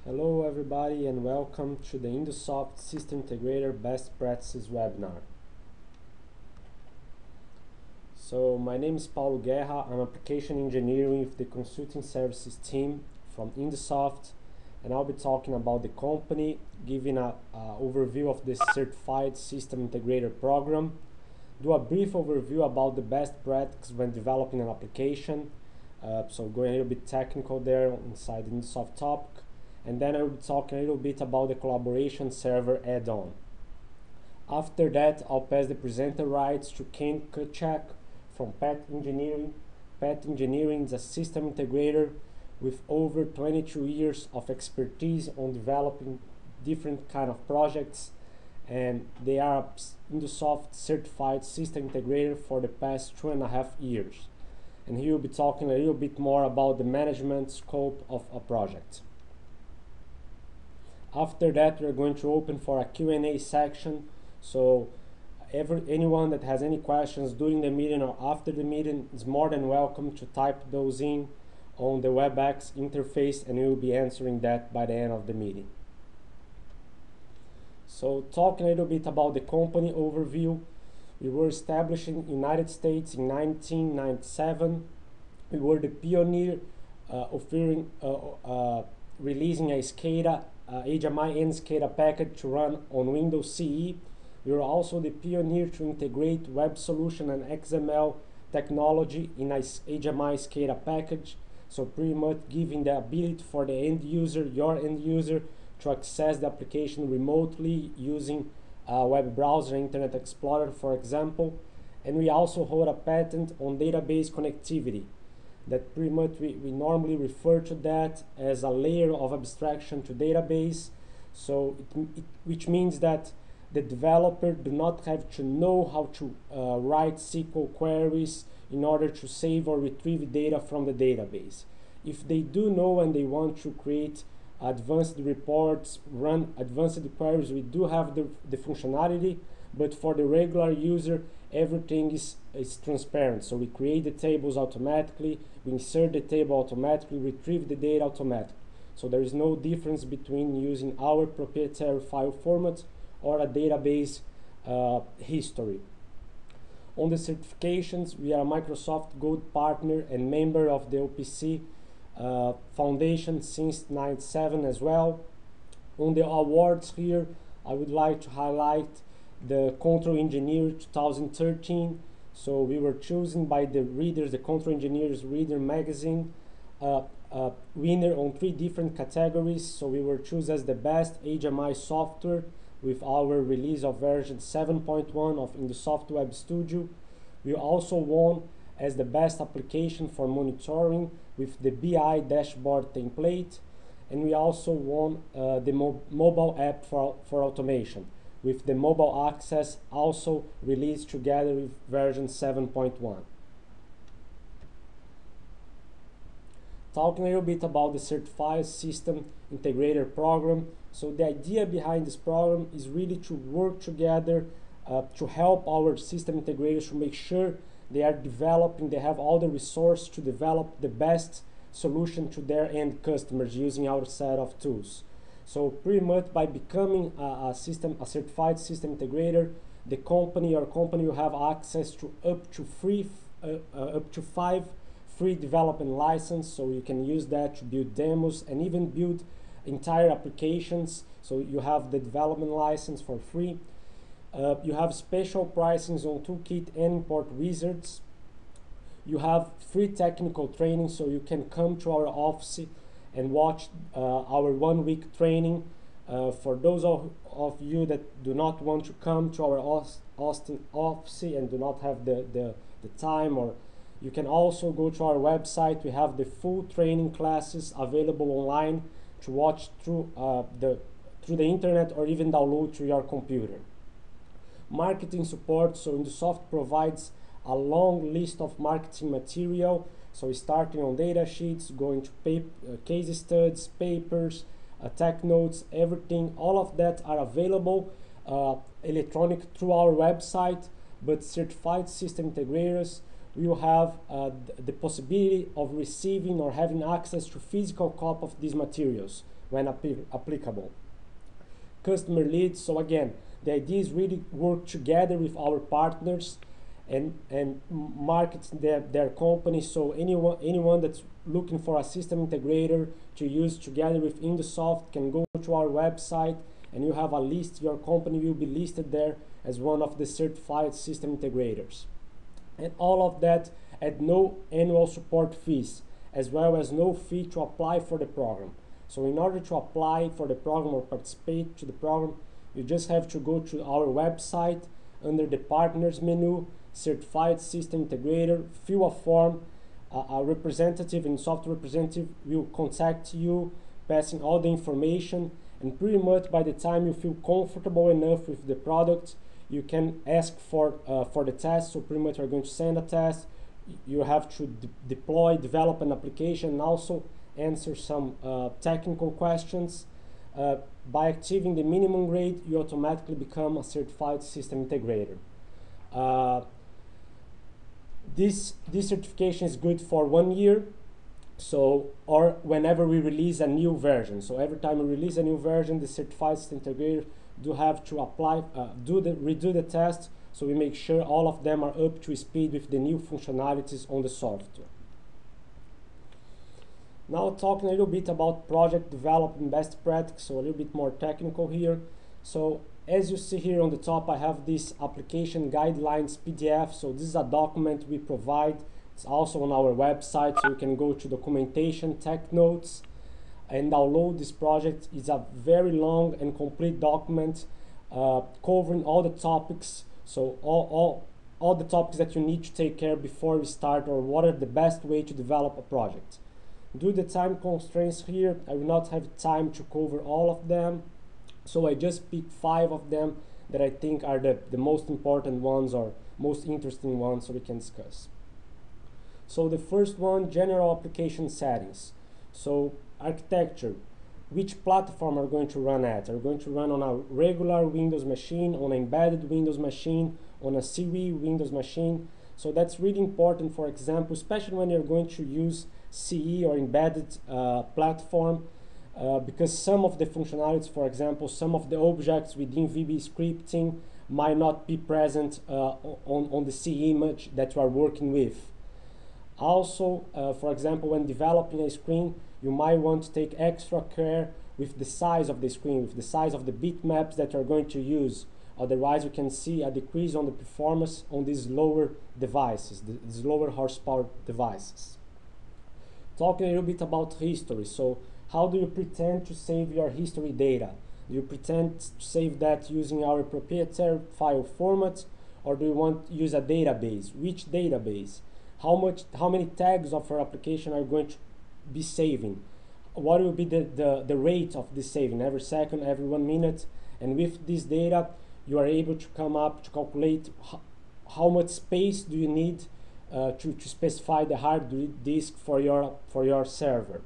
Hello everybody and welcome to the InduSoft System Integrator Best Practices webinar. So my name is Paulo Guerra, I'm application engineer with the consulting services team from InduSoft, and I'll be talking about the company, giving an overview of the Certified System Integrator program, do a brief overview about the best practices when developing an application, so going a little bit technical there inside the InduSoft topic. And then I will be talking a little bit about the collaboration server add-on. After that, I'll pass the presenter rights to Ken Kutchek from Patti Engineering. Patti Engineering is a system integrator with over 22 years of expertise on developing different kind of projects, and they are InduSoft certified system integrator for the past 2.5 years. And he will be talking a little bit more about the management scope of a project. After that, we're going to open for a Q&A section, so anyone that has any questions during the meeting or after the meeting is more than welcome to type those in on the WebEx interface, and we will be answering that by the end of the meeting. So talking a little bit about the company overview, we were established in the United States in 1997. We were the pioneer offering releasing a SCADA HMI and SCADA package to run on Windows CE. We were also the pioneer to integrate web solution and XML technology in a HMI SCADA package, so pretty much giving the ability for the end user, your end user, to access the application remotely using a web browser, Internet Explorer, for example. And we also hold a patent on database connectivity. That pretty much we normally refer to that as a layer of abstraction to database, so which means that the developer do not have to know how to write SQL queries in order to save or retrieve data from the database. If they do know and they want to create advanced reports, run advanced queries, we do have the functionality, but for the regular user, everything is transparent. So we create the tables automatically, we insert the table automatically, retrieve the data automatically. So there is no difference between using our proprietary file format or a database history. On the certifications, we are a Microsoft Gold partner and member of the OPC Foundation since 1997 as well. On the awards here, I would like to highlight the Control Engineer 2013. So we were chosen by the readers, the Control Engineers Reader magazine, winner on 3 different categories. So we were chosen as the best HMI software with our release of version 7.1 of InduSoft Web Studio. We also won as the best application for monitoring with the BI dashboard template, and we also won the mobile app for automation, with the mobile access also released together with version 7.1. Talking a little bit about the Certified System Integrator program. So the idea behind this program is really to work together to help our system integrators to make sure they are developing, they have all the resources to develop the best solution to their end customers using our set of tools. So pretty much by becoming a certified system integrator, the company will have access to up to 5 free development license. So you can use that to build demos and even build entire applications. So you have the development license for free. You have special pricings on toolkit and import wizards. You have free technical training, so you can come to our office and watch our 1-week training. For those of you that do not want to come to our Austin office and do not have the time, or you can also go to our website. We have the full training classes available online to watch through the internet or even download to your computer. Marketing support, so InduSoft provides a long list of marketing material, so starting on data sheets, going to case studies, papers, tech notes, everything, all of that are available electronic through our website, but certified system integrators we will have the possibility of receiving or having access to physical copy of these materials when applicable. Customer leads, so again, the idea is really work together with our partners and market their company. So anyone that's looking for a system integrator to use together with InduSoft can go to our website, and you have a list. Your company will be listed there as one of the certified system integrators. And all of that at no annual support fees, as well as no fee to apply for the program. So in order to apply for the program or participate to the program, you just have to go to our website under the partners menu, certified system integrator, fill a form. A representative and software representative will contact you, passing all the information, and pretty much by the time you feel comfortable enough with the product, you can ask for the test. So pretty much we're going to send a test. You have to deploy, develop an application, and also answer some technical questions. By achieving the minimum grade, you automatically become a certified system integrator. This certification is good for 1 year, so or whenever we release a new version. So every time we release a new version, the certified system integrator do have to apply, redo the test, so we make sure all of them are up to speed with the new functionalities on the software. Now talking a little bit about project development best practice, so a little bit more technical here. So as you see here on the top, I have this application guidelines PDF. So this is a document we provide. It's also on our website, so you can go to documentation, tech notes, and download this project. It's a very long and complete document covering all the topics. So all the topics that you need to take care before you start, or what are the best way to develop a project. Due to the time constraints here, I will not have time to cover all of them. So I just picked 5 of them that I think are the most important ones or most interesting ones so we can discuss. So the first one, general application settings. So architecture, which platform are we going to run at? Are we going to run on a regular Windows machine, on an embedded Windows machine, on a CE Windows machine? So that's really important, for example, especially when you're going to use CE or embedded platform, because some of the functionalities, for example, some of the objects within VB scripting might not be present on the CE image that you are working with. Also, for example, when developing a screen, you might want to take extra care with the size of the screen, with the size of the bitmaps that you're going to use. Otherwise, you can see a decrease on the performance on these lower devices, these lower horsepower devices. Talking a little bit about history. So how do you pretend to save your history data? Do you pretend to save that using our proprietary file format, or do you want to use a database? Which database? How many tags of your application are you going to be saving? What will be the rate of this saving? Every second, every 1 minute? And with this data, you are able to come up to calculate how much space do you need to specify the hard disk for your server.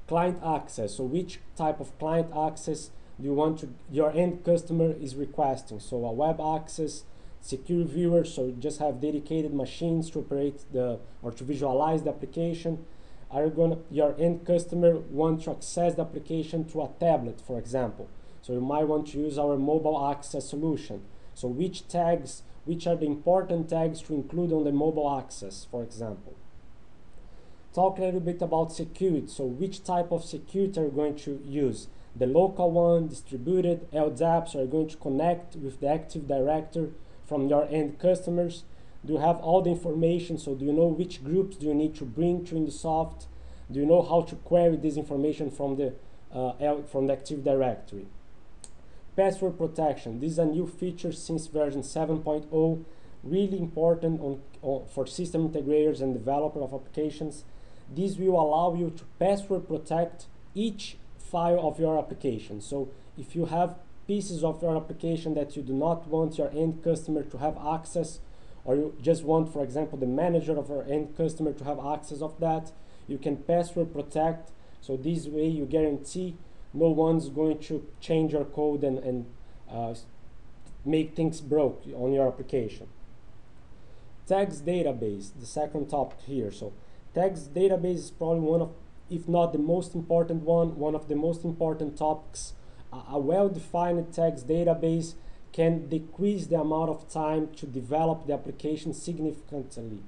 Client access. So which type of client access do you want your end customer is requesting? So a web access, secure viewer, so you just have dedicated machines to operate or to visualize the application. Are your end customer want to access the application to a tablet, for example? So you might want to use our mobile access solution. So which are the important tags to include on the mobile access, for example? Talk a little bit about security. So which type of security are you going to use? The local one, distributed, LDAPs, are you going to connect with the Active Directory from your end customers? Do you have all the information? So do you know which groups do you need to bring to InduSoft? Do you know how to query this information from the Active Directory? Password protection. This is a new feature since version 7.0, really important for system integrators and developers of applications. This will allow you to password protect each file of your application. So if you have pieces of your application that you do not want your end customer to have access, or you just want, for example, the manager of your end customer to have access of that, you can password protect. So this way you guarantee no one's going to change your code and make things broke on your application. Tags database, the second topic here. So tags database is probably one of, if not the most important one of the most important topics. A well-defined tags database can decrease the amount of time to develop the application significantly.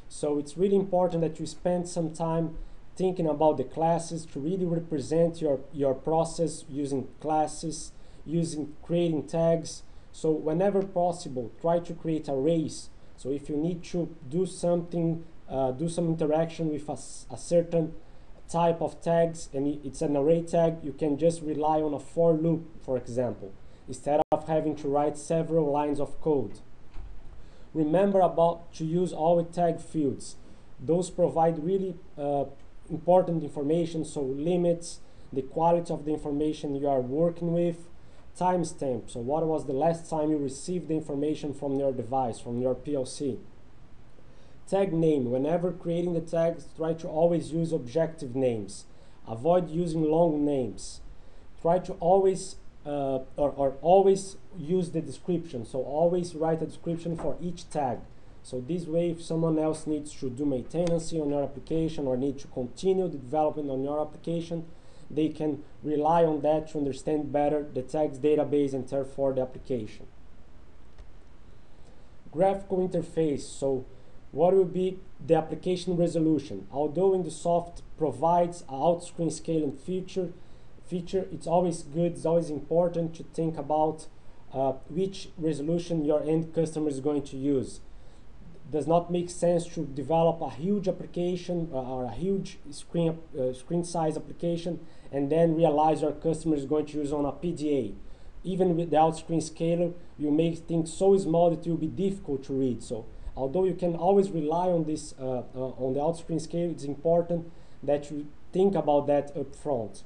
So it's really important that you spend some time thinking about the classes to really represent your process using classes, using creating tags. So whenever possible, try to create arrays. So if you need to do something, do some interaction with a certain type of tags and it's an array tag, you can just rely on a for loop, for example, instead of having to write several lines of code. Remember about to use all tag fields. Those provide really important information, so limits, the quality of the information you are working with, timestamp, so what was the last time you received the information from your device, from your PLC. Tag name, whenever creating the tags, try to always use objective names. Avoid using long names. Try to always always use the description, so always write a description for each tag. So this way, if someone else needs to do maintenance on your application or need to continue the development on your application, they can rely on that to understand better the tags database and therefore the application. Graphical interface, so what will be the application resolution? Although InduSoft provides an out-screen scaling feature, it's always good, it's always important to think about which resolution your end customer is going to use. Does not make sense to develop a huge application or a huge screen size application and then realize your customer is going to use on a PDA. Even with the out-screen scaler, you make things so small that it will be difficult to read. So although you can always rely on this on the out-screen scaler, it's important that you think about that up front.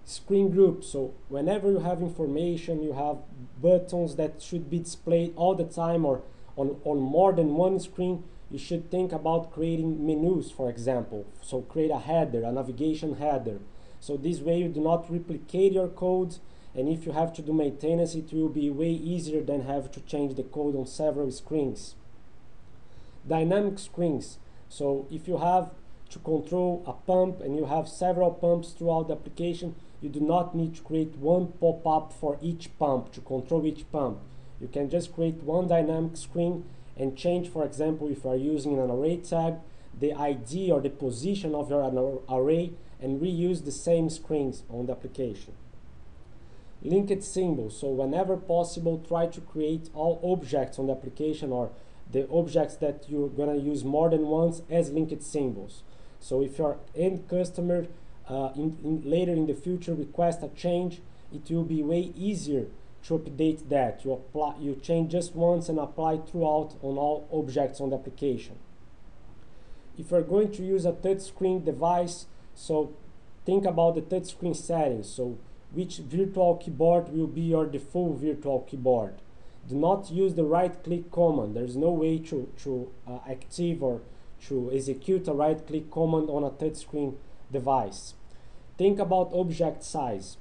Screen group, so whenever you have information, you have buttons that should be displayed all the time or on more than one screen, you should think about creating menus, for example. So create a header, a navigation header. So this way you do not replicate your code, and if you have to do maintenance, it will be way easier than have to change the code on several screens. Dynamic screens, so if you have to control a pump and you have several pumps throughout the application, you do not need to create one pop-up for each pump to control each pump. You can just create one dynamic screen and change, for example, if you are using an array tag, the ID or the position of your array, and reuse the same screens on the application. Linked symbols, so whenever possible, try to create all objects on the application or the objects that you're going to use more than once as linked symbols. So if your end customer later in the future request a change, it will be way easier to update that. You change just once and apply throughout on all objects on the application. If you're going to use a touchscreen device, so think about the touchscreen settings. So which virtual keyboard will be your default virtual keyboard. Do not use the right-click command. There's no way to active or to execute a right-click command on a touchscreen device. Think about object size.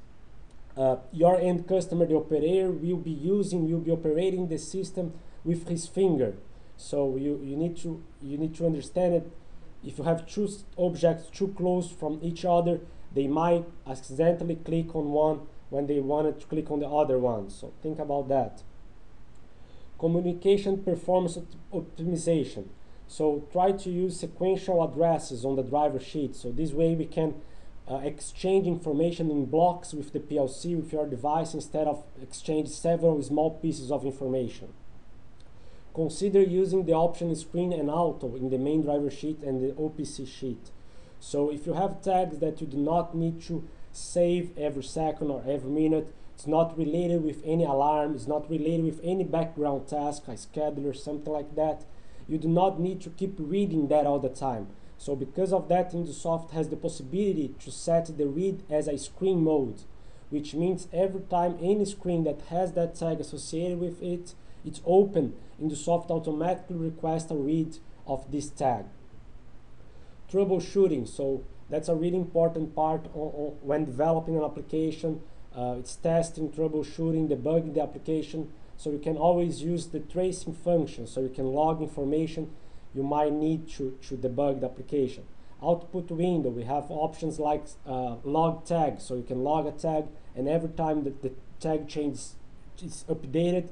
Your end customer, the operator, will be operating the system with his finger. So you need to understand it. If you have two objects too close from each other, they might accidentally click on one when they wanted to click on the other one. So think about that. Communication performance optimization. So try to use sequential addresses on the driver sheet. So this way we can exchange information in blocks with the PLC, with your device, instead of exchange several small pieces of information. Consider using the option screen and auto in the main driver sheet and the OPC sheet. So if you have tags that you do not need to save every second or every minute, it's not related with any alarm, it's not related with any background task, a scheduler, something like that, you do not need to keep reading that all the time. So because of that, InduSoft has the possibility to set the read as a screen mode, which means every time any screen that has that tag associated with it, it's open, InduSoft automatically requests a read of this tag. Troubleshooting, so that's a really important part when developing an application. It's testing, troubleshooting, debugging the application. so you can always use the tracing function, so you can log information you might need to debug the application. Output window, we have options like log tag, so you can log a tag, and every time that the tag change is updated,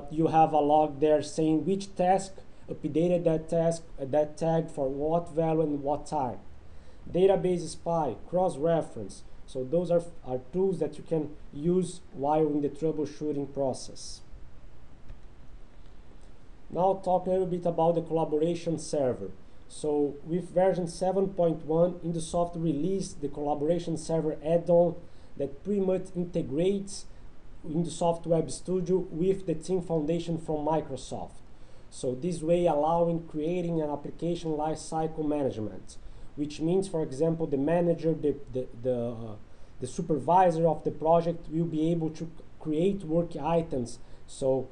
you have a log there saying which task updated that tag for what value and what time. Database spy, cross-reference, so those are tools that you can use while in the troubleshooting process. Now talk a little bit about the collaboration server. So with version 7.1, InduSoft released the collaboration server add-on that pretty much integrates InduSoft Web Studio with the Team Foundation from Microsoft. So this way allowing creating an application lifecycle management, which means, for example, the manager, the supervisor of the project will be able to create work items, so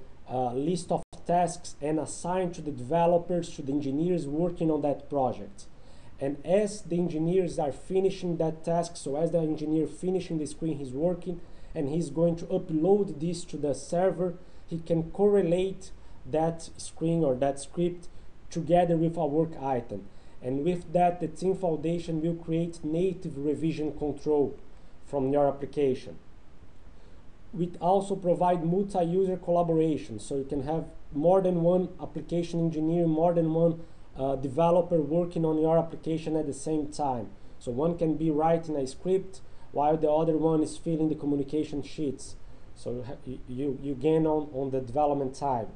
list of tasks, and assign to the developers, to the engineers working on that project. And as the engineers are finishing that task, so as the engineer finishing the screen he's working, and he's going to upload this to the server, he can correlate that screen or that script together with a work item. And with that, the Team Foundation will create native revision control from your application. We also provide multi-user collaboration, so you can have more than one application engineer, more than one developer working on your application at the same time. So one can be writing a script while the other one is filling the communication sheets. So you gain on the development time.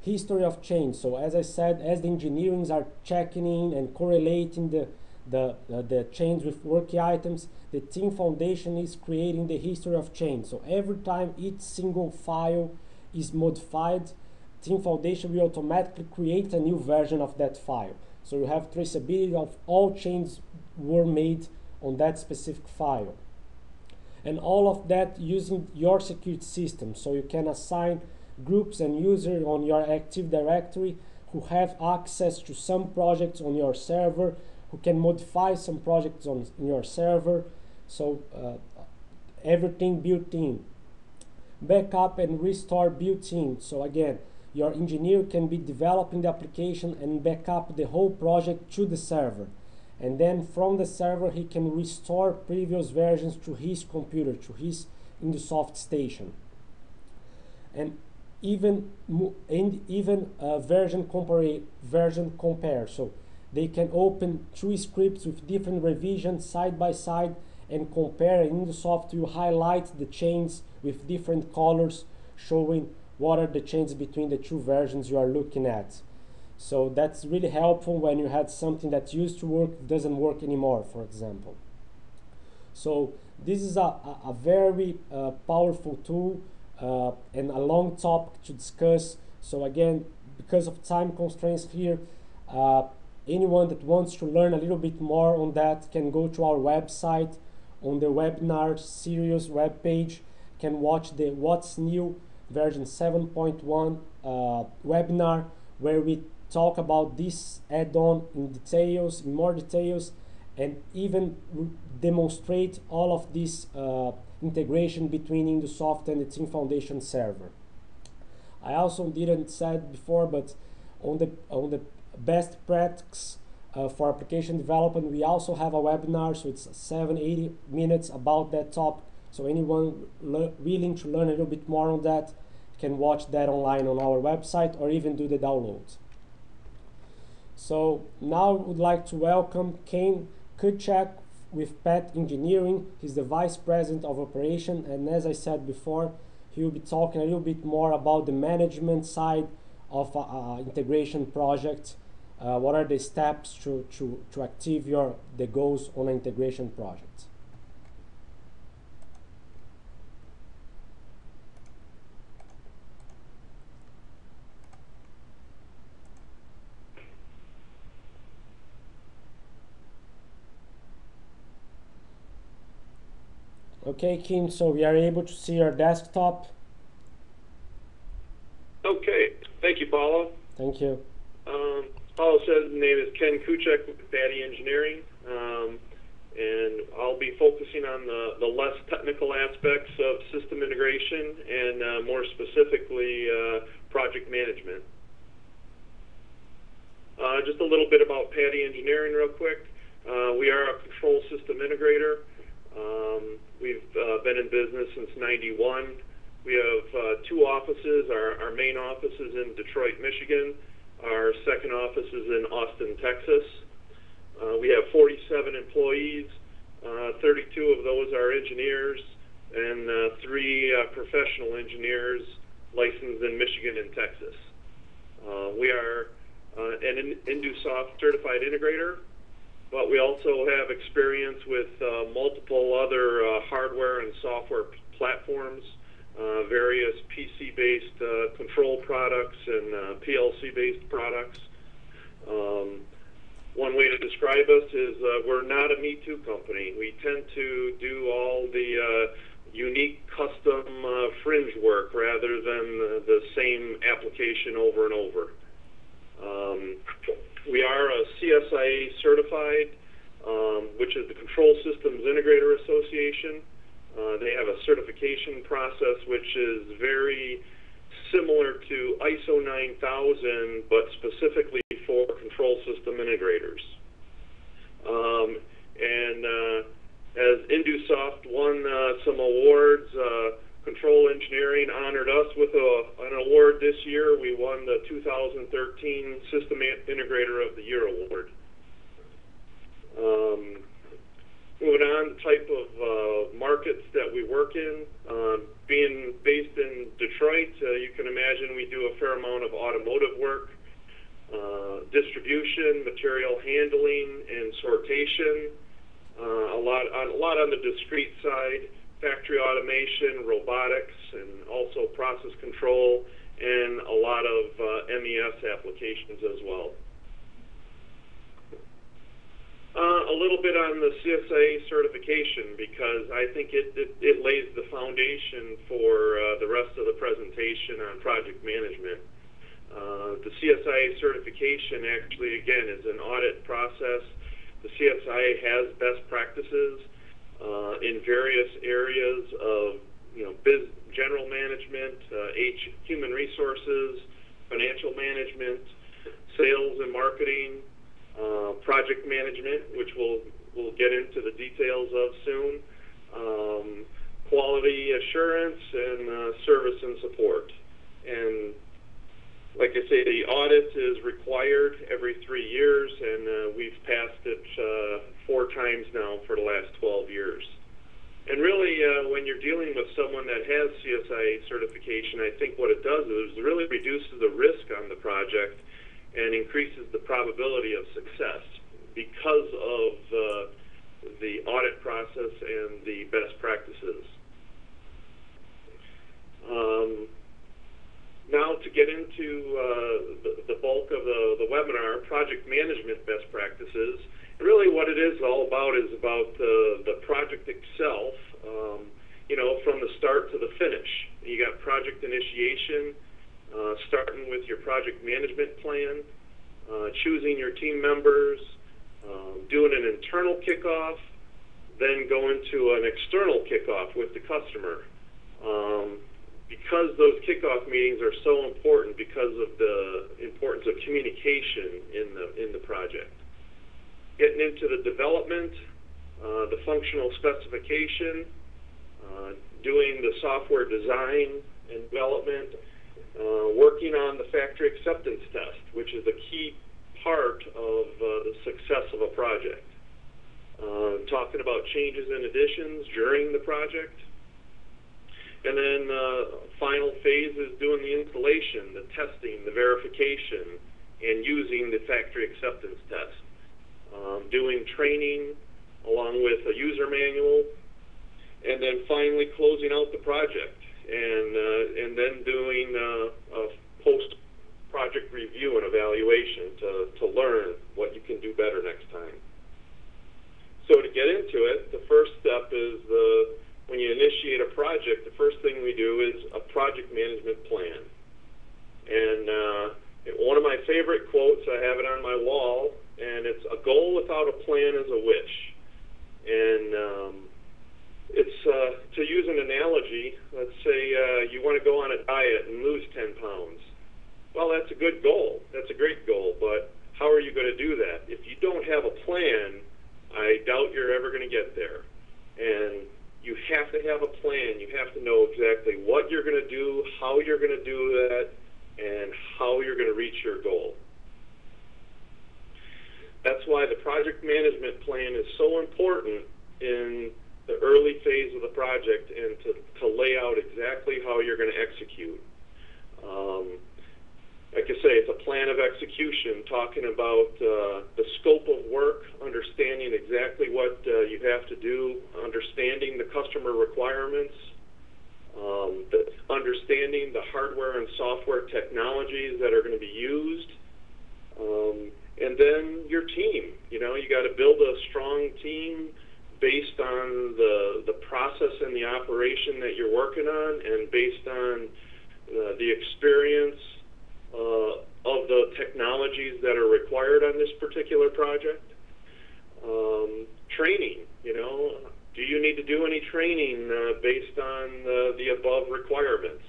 History of change. So as I said, as the engineers are checking in and correlating the change with work items, the Team Foundation is creating the history of change. So every time each single file is modified, Team Foundation will automatically create a new version of that file. So you have traceability of all changes were made on that specific file. And all of that using your security system. So you can assign groups and users on your Active Directory who have access to some projects on your server, who can modify some projects on your server. So everything built in. Backup and restore built in. So again, your engineer can be developing the application and back up the whole project to the server. And then from the server, he can restore previous versions to his computer, to his InduSoft station. And even version compare. So they can open two scripts with different revisions side by side and compare. InduSoft will highlight the changes with different colors, showing what are the changes between the two versions you are looking at. So that's really helpful when you had something that used to work doesn't work anymore, for example. So this is a very powerful tool and a long topic to discuss. So again, because of time constraints here, anyone that wants to learn a little bit more on that can go to our website. On the webinar series webpage, can watch the What's New version 7.1 webinar, where we talk about this add-on in more details, and even demonstrate all of this integration between InduSoft and the Team Foundation server. I also didn't said before, but on the best practice for application development, we also have a webinar, so it's 70-80 minutes about that topic. So anyone willing to learn a little bit more on that can watch that online on our website or even do the download. So now I would like to welcome Ken Kutchek with Patti Engineering. He's the Vice President of Operation, and as I said before, he will be talking a little bit more about the management side of integration project. What are the steps to achieve the goals on an integration project? Okay, Kim, so we are able to see our desktop. Okay, thank you, Paulo. Thank you. Paulo says the name is Ken Kutchek with Patti Engineering, and I'll I'll be focusing on the less technical aspects of system integration and more specifically project management. Just a little bit about Patti Engineering real quick. We are a control system integrator. We've been in business since '91. We have two offices. Our main office is in Detroit, Michigan. Our second office is in Austin, Texas. We have 47 employees. 32 of those are engineers, and 3 professional engineers licensed in Michigan and Texas. We are an InduSoft certified integrator, but we also have experience with multiple other hardware and software platforms, various PC-based control products and PLC-based products. One way to describe us is we're not a Me Too company. We tend to do all the unique custom fringe work rather than the same application over and over. We are a CSA certified, which is the Control Systems Integrator Association. They have a certification process which is very similar to ISO 9000, but specifically for control system integrators. As InduSoft won some awards, Control Engineering honored us with an award this year. We won the 2013 System Integrator of the Year award. Moving on, the type of markets that we work in. Being based in Detroit, you can imagine we do a fair amount of automotive work, distribution, material handling, and sortation. A lot on the discrete side, factory automation, robotics, and also process control, and a lot of MES applications as well. A little bit on the CSA certification, because I think it lays the foundation for the rest of the presentation on project management. The CSA certification actually, again, is an audit process. The CSA has best practices in various areas of general management, human resources, financial management, sales and marketing, project management, which we'll get into the details of soon, quality assurance, and service and support. And like I say, the audit is required every 3 years, and we've passed it 4 times now for the last 12 years. And really, when you're dealing with someone that has CSA certification, I think what it does is it really reduces the risk on the project and increases the probability of success because of the audit process and the best practices. Now to get into the bulk of the webinar, project management best practices. Really what it is all about is about the project itself, from the start to the finish. You got project initiation, starting with your project management plan, choosing your team members, doing an internal kickoff, then going to an external kickoff with the customer. Because those kickoff meetings are so important because of the importance of communication in the project. Getting into the development, the functional specification, doing the software design and development, working on the factory acceptance test, which is a key part of the success of a project. Talking about changes and additions during the project. And then final phase is doing the installation, the testing, the verification, and using the factory acceptance test. Doing training along with a user manual, and then finally closing out the project, and then doing a post-project review and evaluation to learn what you can do better next time. So to get into it, the first step is when you initiate a project, the first thing we do is a project management plan. And one of my favorite quotes, I have it on my wall, and it's, "A goal without a plan is a wish." And to use an analogy, let's say you want to go on a diet and lose 10 pounds. Well, that's a good goal. That's a great goal, but how are you going to do that? If you don't have a plan, I doubt you're ever going to get there. And you have to have a plan. You have to know exactly what you're going to do, how you're going to do that, and how you're going to reach your goal. That's why the project management plan is so important in the early phase of the project, and to lay out exactly how you're going to execute. Like I say, it's a plan of execution, talking about the scope of work, understanding exactly what you have to do, understanding the customer requirements, understanding the hardware and software technologies that are going to be used, and then your team. You know, you got to build a strong team based on the process and the operation that you're working on, and based on the experience of the technologies that are required on this particular project. Training, you know, do you need to do any training based on the above requirements?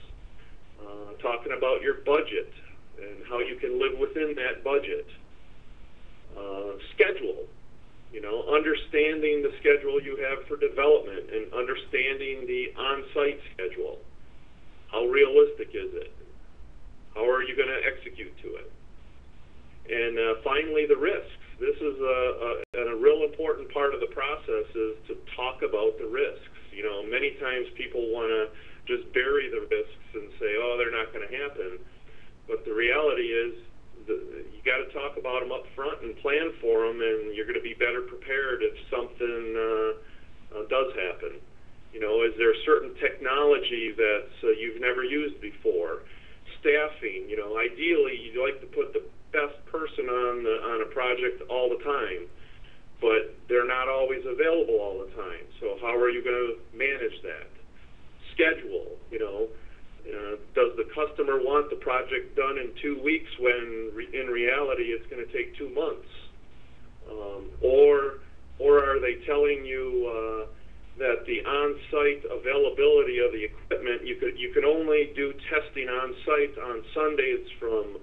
Talking about your budget and how you can live within that budget. Schedule, you know, understanding the schedule you have for development and understanding the on-site schedule. How realistic is it? How are you going to execute to it? And finally, the risks. This is a real important part of the process, is to talk about the risks. You know, many times people want to just bury the risks and say, oh, they're not going to happen. But the reality is, you got to talk about them up front and plan for them, and you're going to be better prepared if something does happen. You know, is there certain technology that you've never used before? Staffing, you know, ideally you'd like to put the best person on a project all the time, but they're not always available all the time. So how are you going to manage that? Schedule, you know, does the customer want the project done in 2 weeks when in reality it's going to take 2 months? Or are they telling you that the on-site availability of the equipment, you can only do testing on-site on Sundays from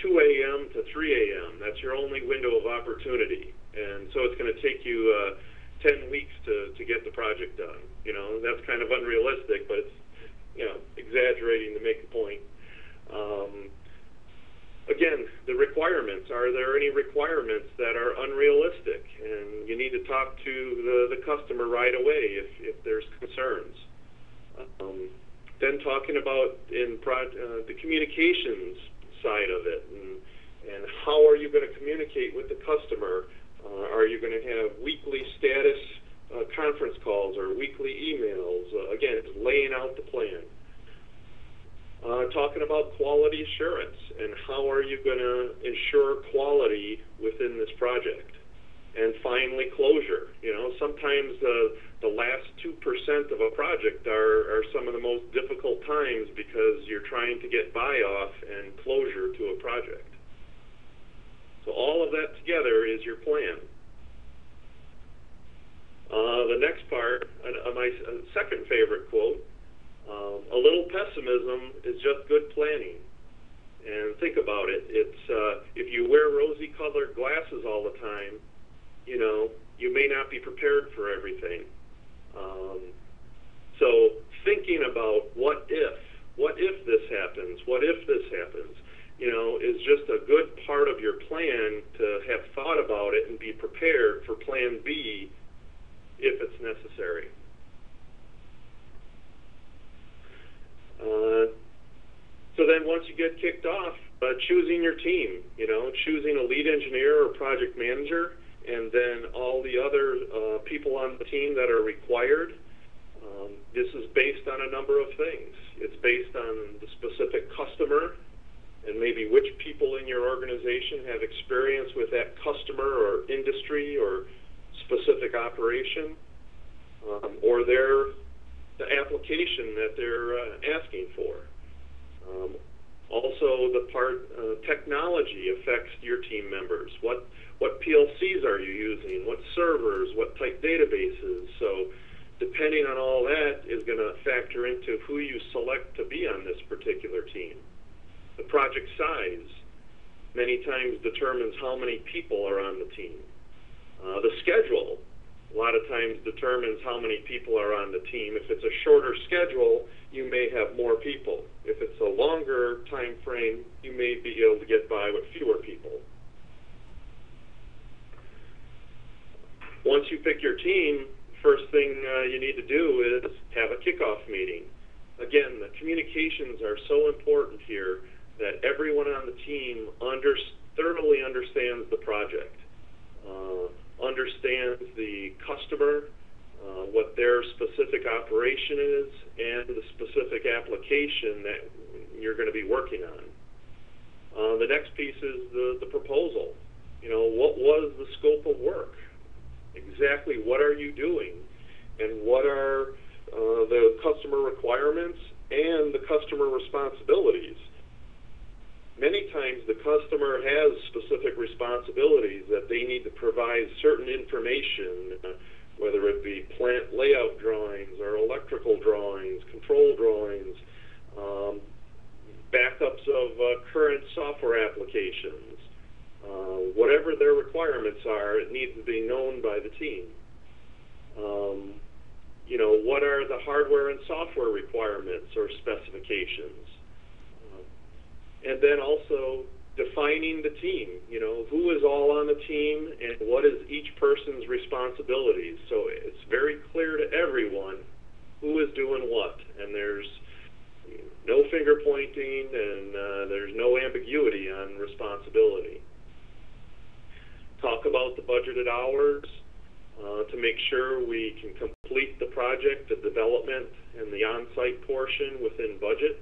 2 a.m. to 3 a.m. That's your only window of opportunity. And so it's going to take you 10 weeks to get the project done. You know, that's kind of unrealistic, but it's, you know, exaggerating to make a point. Again, the requirements. Are there any requirements that are unrealistic? And you need to talk to the customer right away if there's concerns. Then talking about the communications side of it, and how are you going to communicate with the customer? Are you going to have weekly status conference calls or weekly emails? Again, it's laying out the plan. Talking about quality assurance, and how are you going to ensure quality within this project? And finally, closure. You know, sometimes the last 2% of a project are some of the most difficult times, because you're trying to get buy-off and closure to a project. So all of that together is your plan. The next part, my second favorite quote, a little pessimism is just good planning. And think about it. It's if you wear rosy-colored glasses all the time, you know, you may not be prepared for everything. So thinking about what if this happens, what if this happens, you know, is just a good part of your plan, to have thought about it and be prepared for plan B if it's necessary. So then once you get kicked off, choosing your team, you know, choosing a lead engineer or project manager, and then all the other people on the team that are required. This is based on a number of things. It's based on the specific customer, and maybe which people in your organization have experience with that customer or industry or specific operation, or the application that they're asking for. Also, the part technology affects your team members. What PLCs are you using? What servers? What type databases? So depending on all that is going going to factor into who you select to be on this particular team. The project size many times determines how many people are on the team. The schedule a lot of times determines how many people are on the team. If it's a shorter schedule, you may have more people. If it's a longer time frame, you may be able to get by with fewer people. Once you pick your team, first thing you need to do is have a kickoff meeting. Again, the communications are so important here that everyone on the team thoroughly understands the project, understands the customer, what their specific operation is, and the specific application that you're going to be working on. The next piece is the proposal. You know, what was the scope of work? Exactly what are you doing? And what are the customer requirements and the customer responsibilities? Many times the customer has specific responsibilities that they need to provide certain information, whether it be plant layout drawings or electrical drawings, control drawings, backups of current software applications. Whatever their requirements are, it needs to be known by the team. You know, what are the hardware and software requirements or specifications? And then also defining the team, you know, who is all on the team and what is each person's responsibilities. So it's very clear to everyone who is doing what, and there's no finger pointing and there's no ambiguity on responsibility. Talk about the budgeted hours to make sure we can complete the project, the development, and the on-site portion within budget.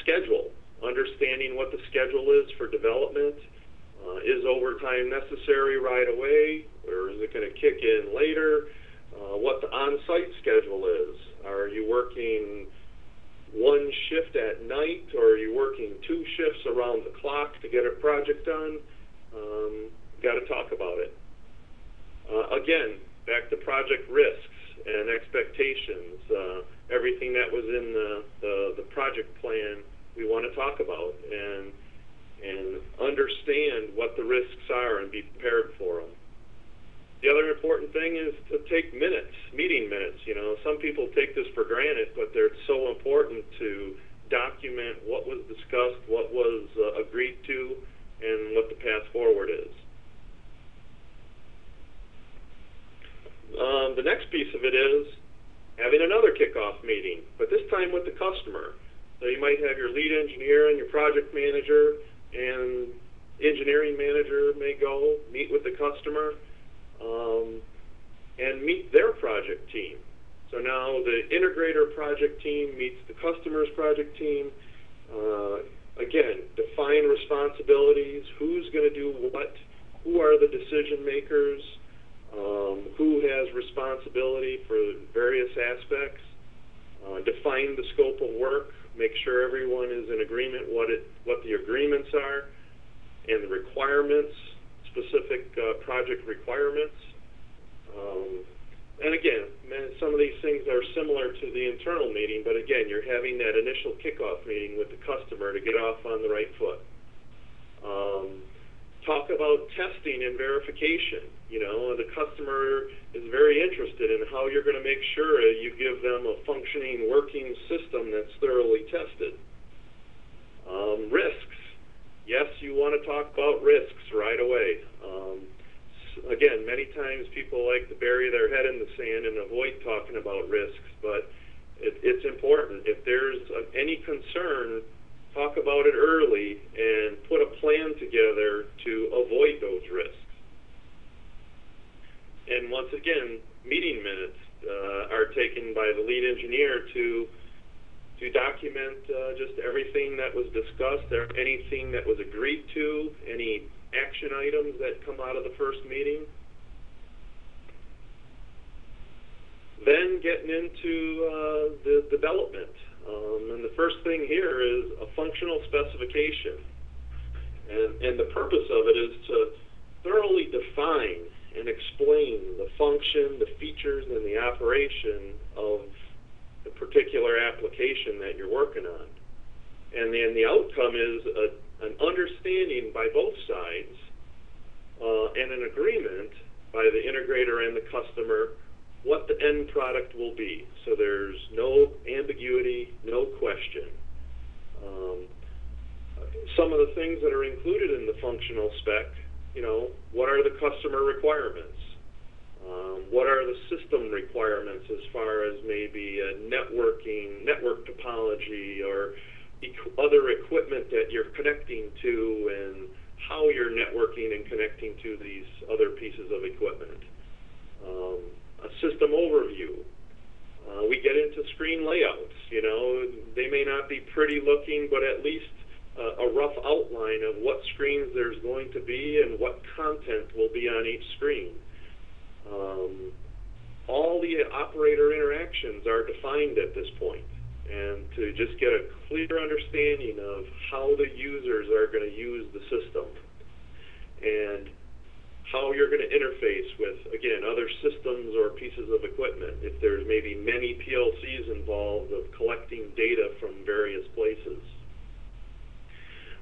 Schedule, understanding what the schedule is for development. Is overtime necessary right away, or is it going to kick in later? What the on-site schedule is. Are you working one shift at night, or are you working 2 shifts around the clock to get a project done? Got to talk about it. Again, back to project risks and expectations. Everything that was in the project plan we want to talk about and understand what the risks are and be prepared for them. The other important thing is to take minutes, meeting minutes. You know, some people take this for granted, but they're so important to document what was discussed, what was agreed to, and what the path forward is. The next piece of it is having another kickoff meeting, but this time with the customer. So you might have your lead engineer and your project manager, and engineering manager may go meet with the customer and meet their project team. So now the integrator project team meets the customer's project team. Again, define responsibilities, who's going to do what, who are the decision makers, who has responsibility for various aspects, define the scope of work, make sure everyone is in agreement what the agreements are, and the requirements, specific project requirements. And again, some of these things are similar to the internal meeting, but again, you're having that initial kickoff meeting with the customer to get off on the right foot. Talk about testing and verification. You know, the customer is very interested in how you're going to make sure you give them a functioning, working system that's thoroughly tested. Risks. Yes, you want to talk about risks right away. Again, many times people like to bury their head in the sand and avoid talking about risks, but it's important. If there's any concern, talk about it early and put a plan together to avoid those risks. And once again, meeting minutes are taken by the lead engineer to document just everything that was discussed, or anything that was agreed to, any action items that come out of the first meeting. Then getting into the development. And the first thing here is a functional specification. And the purpose of it is to thoroughly define and explain the function, the features, and the operation of the particular application that you're working on. And then the outcome is an understanding by both sides and an agreement by the integrator and the customer what the end product will be. So there's no ambiguity, no question. Some of the things that are included in the functional spec, what are the customer requirements? What are the system requirements as far as maybe network topology, or other equipment that you're connecting to, and how you're networking and connecting to these other pieces of equipment. A system overview. We get into screen layouts. They may not be pretty looking, but at least a rough outline of what screens there's going to be and what content will be on each screen. All the operator interactions are defined at this point, and to just get a clear understanding of how the users are going to use the system and how you're going to interface with, again, other systems or pieces of equipment, if there's maybe many PLCs involved of collecting data from various places.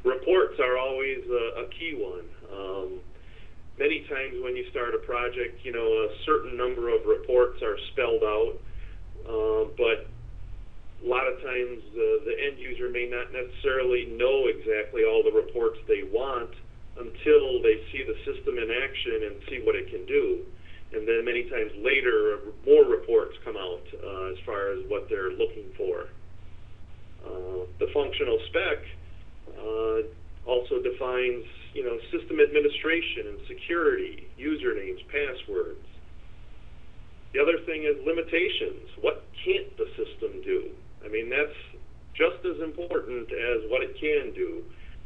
Reports are always a key one. Many times when you start a project, a certain number of reports are spelled out, but a lot of times the end user may not necessarily know exactly all the reports they want until they see the system in action and see what it can do. And then many times later, more reports come out as far as what they're looking for. The functional spec also defines, system administration and security, usernames, passwords. The other thing is limitations. What can't the system do? I mean, that's just as important as what it can do.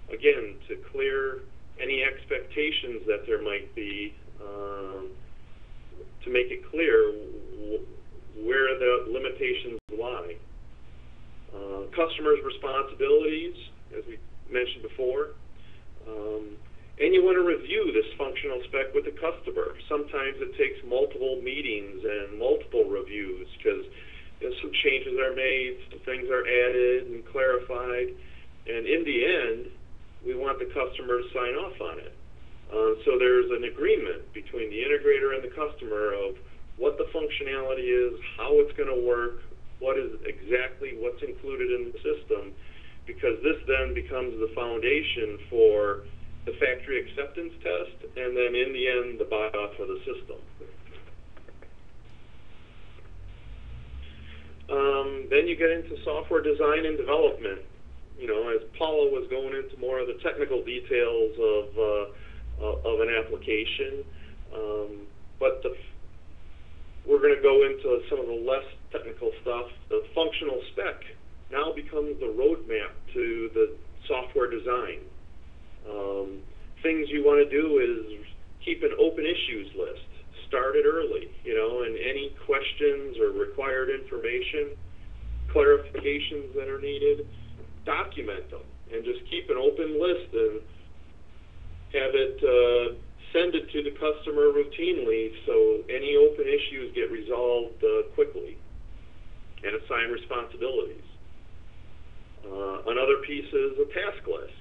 Again, to clear any expectations that there might be, to make it clear where the limitations lie. Customers' responsibilities, as we mentioned before, and you want to review this functional spec with the customer. Sometimes it takes multiple meetings and multiple reviews because some changes are made, some things are added and clarified, and in the end, we want the customer to sign off on it. So there's an agreement between the integrator and the customer of what the functionality is, how it's going to work, what's included in the system, because this then becomes the foundation for the factory acceptance test, and then in the end, the buy-off of the system. Then you get into software design and development. As Paula was going into more of the technical details of an application, but we're going to go into some of the less technical stuff. The functional spec now becomes the roadmap to the software design. Things you want to do is keep an open issues list. Start it early, and any questions or required information, clarifications that are needed, document them, and just keep an open list and have it send it to the customer routinely so any open issues get resolved quickly, and assign responsibilities. Another piece is a task list.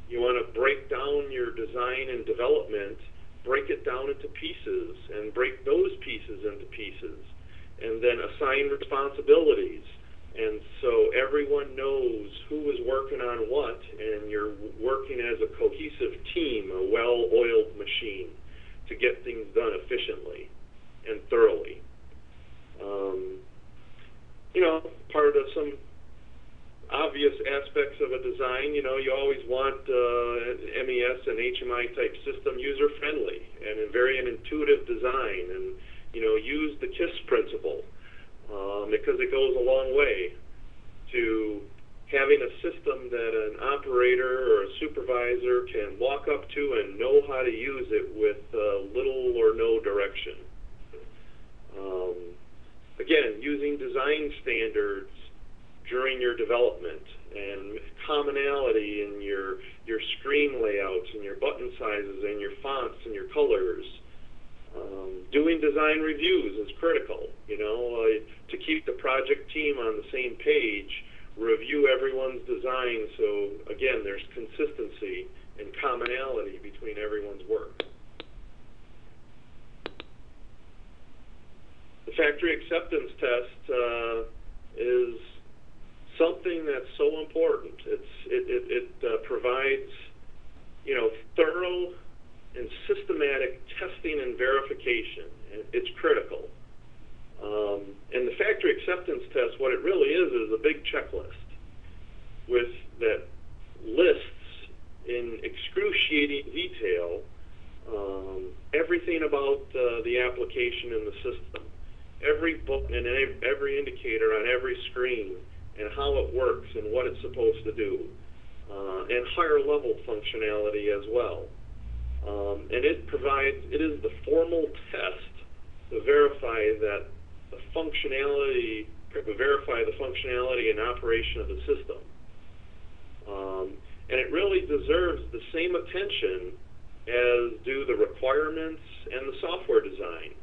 You want to break down your design and development, break it down into pieces, and break those pieces into pieces, and then assign responsibilities. And so everyone knows who is working on what, and you're working as a cohesive team, a well-oiled machine, to get things done efficiently and thoroughly. Part of some obvious aspects of a design, you always want MES and HMI type system user-friendly and a very intuitive design, and use the KISS principle because it goes a long way to having a system that an operator or a supervisor can walk up to and know how to use it with little or no direction. Again, using design standards during your development and commonality in your screen layouts and your button sizes and your fonts and your colors. Doing design reviews is critical, to keep the project team on the same page, review everyone's design so, again, there's consistency and commonality between everyone's work. The factory acceptance test is something that's so important. It provides, thorough and systematic testing and verification. It's critical. And the factory acceptance test, what it really is a big checklist that lists in excruciating detail everything about the application in the system, every button and every indicator on every screen, and how it works and what it's supposed to do, and higher level functionality as well. And it is the formal test to verify the functionality and operation of the system. And it really deserves the same attention as do the requirements and the software design.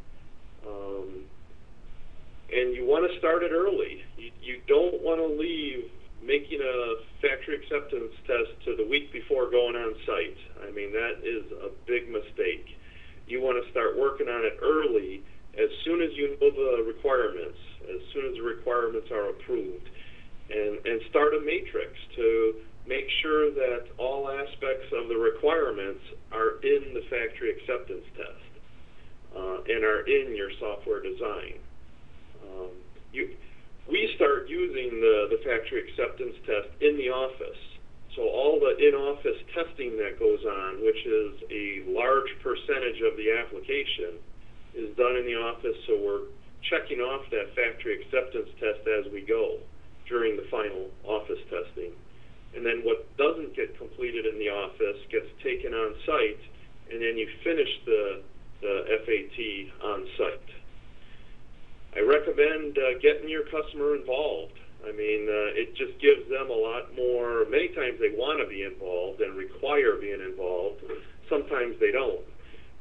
And you want to start it early. You don't want to leave making a factory acceptance test to the week before going on site. I mean, that is a big mistake. You want to start working on it early, as soon as you know the requirements, as soon as the requirements are approved, and start a matrix to make sure that all aspects of the requirements are in the factory acceptance test and are in your software design. We start using the factory acceptance test in the office. So all the in-office testing that goes on, which is a large percentage of the application, is done in the office. So we're checking off that factory acceptance test as we go during the final office testing. And then what doesn't get completed in the office gets taken on site, and then you finish the FAT on site. I recommend getting your customer involved. I mean, it just gives them a lot more. Many times they want to be involved and require being involved. Sometimes they don't.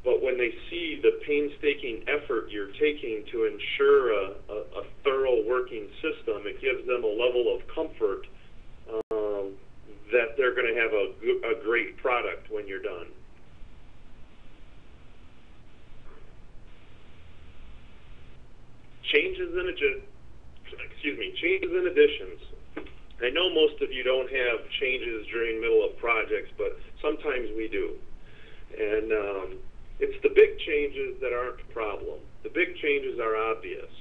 But when they see the painstaking effort you're taking to ensure a thorough working system, it gives them a level of comfort that they're going to have a great product when you're done. Changes and additions. I know most of you don't have changes during middle of projects, but sometimes we do. And it's the big changes that aren't a problem. The big changes are obvious.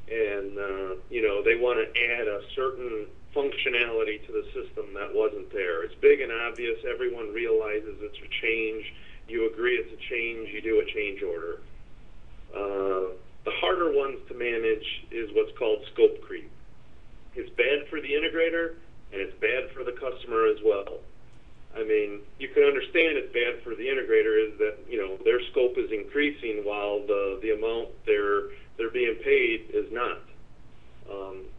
And, they want to add a certain functionality to the system that wasn't there. It's big and obvious. Everyone realizes it's a change. You agree it's a change. You do a change order. The harder ones to manage is what's called scope creep. It's bad for the integrator, and it's bad for the customer as well. I mean, you can understand it's bad for the integrator is that, their scope is increasing while the amount they're being paid is not.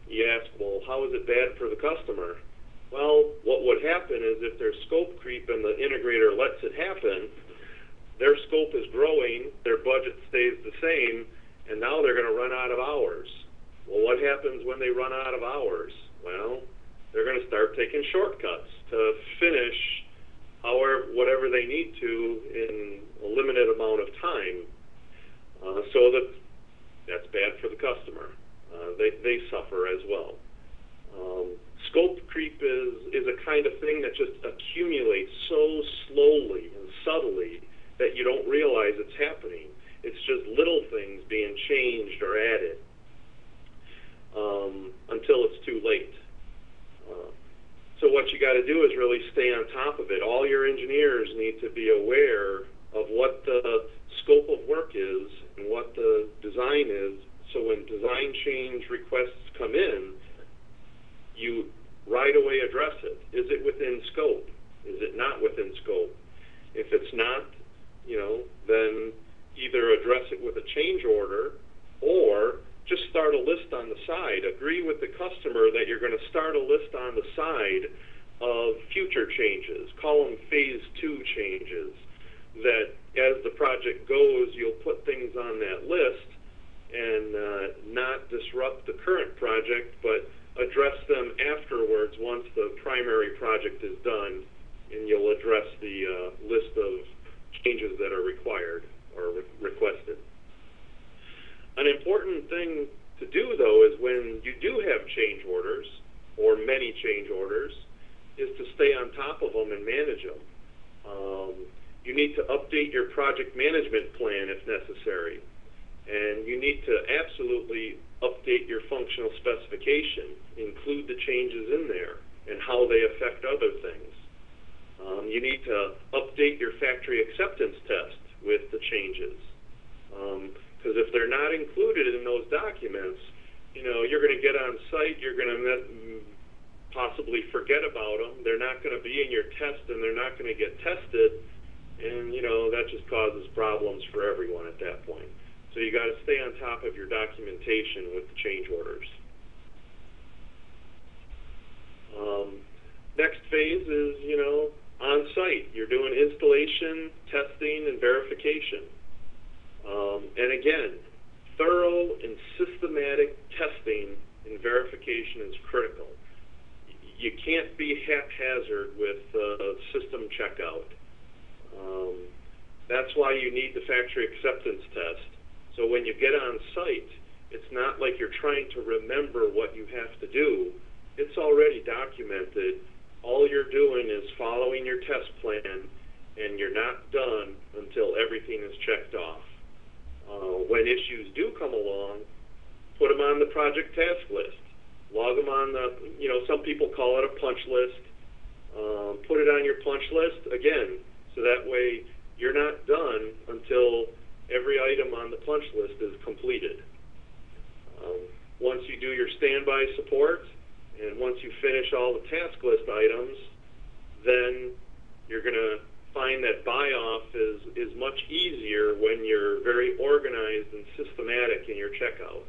You ask, well, how is it bad for the customer? Well, what would happen is if there's scope creep and the integrator lets it happen, their scope is growing, their budget stays the same, and now they're going to run out of hours. Well, what happens when they run out of hours? Well, they're going to start taking shortcuts to finish whatever they need to in a limited amount of time. So that's bad for the customer. They suffer as well. Scope creep is a kind of thing that just accumulates so slowly and subtly that you don't realize it's happening. It's just little things being changed or added until it's too late. So what you got to do is really stay on top of it. All your engineers need to be aware of what the scope of work is and what the design is. So when design change requests come in, you right away address it. Is it within scope? Is it not within scope? If it's not, then either address it with a change order or just start a list on the side. Agree with the customer that you're going to start a list on the side of future changes. Call them phase 2 changes. that as the project goes, you'll put things on that list and not disrupt the current project, but address them afterwards once the primary project is done, and you'll address the list of changes that are required or requested. An important thing to do, though, is when you do have change orders, or many change orders, is to stay on top of them and manage them. You need to update your project management plan if necessary. And you need to absolutely update your functional specification, include the changes in there and how they affect other things. You need to update your factory acceptance test with the changes. Because if they're not included in those documents, you're going to get on site, you're going to possibly forget about them, they're not going to be in your test, and they're not going to get tested, and that just causes problems for everyone at that point. So you got to stay on top of your documentation with the change orders. Next phase is, on site. You're doing installation, testing, and verification. And again, thorough and systematic testing and verification is critical. You can't be haphazard with system checkout. That's why you need the factory acceptance test. So when you get on site, it's not like you're trying to remember what you have to do. It's already documented. All you're doing is following your test plan, and you're not done until everything is checked off. When issues do come along, put them on the project task list. Log them on the, some people call it a punch list. Put it on your punch list, again, so that way you're not done until every item on the punch list is completed. Once you do your standby support, and once you finish all the task list items, then you're going to find that buy-off is much easier when you're very organized and systematic in your checkout.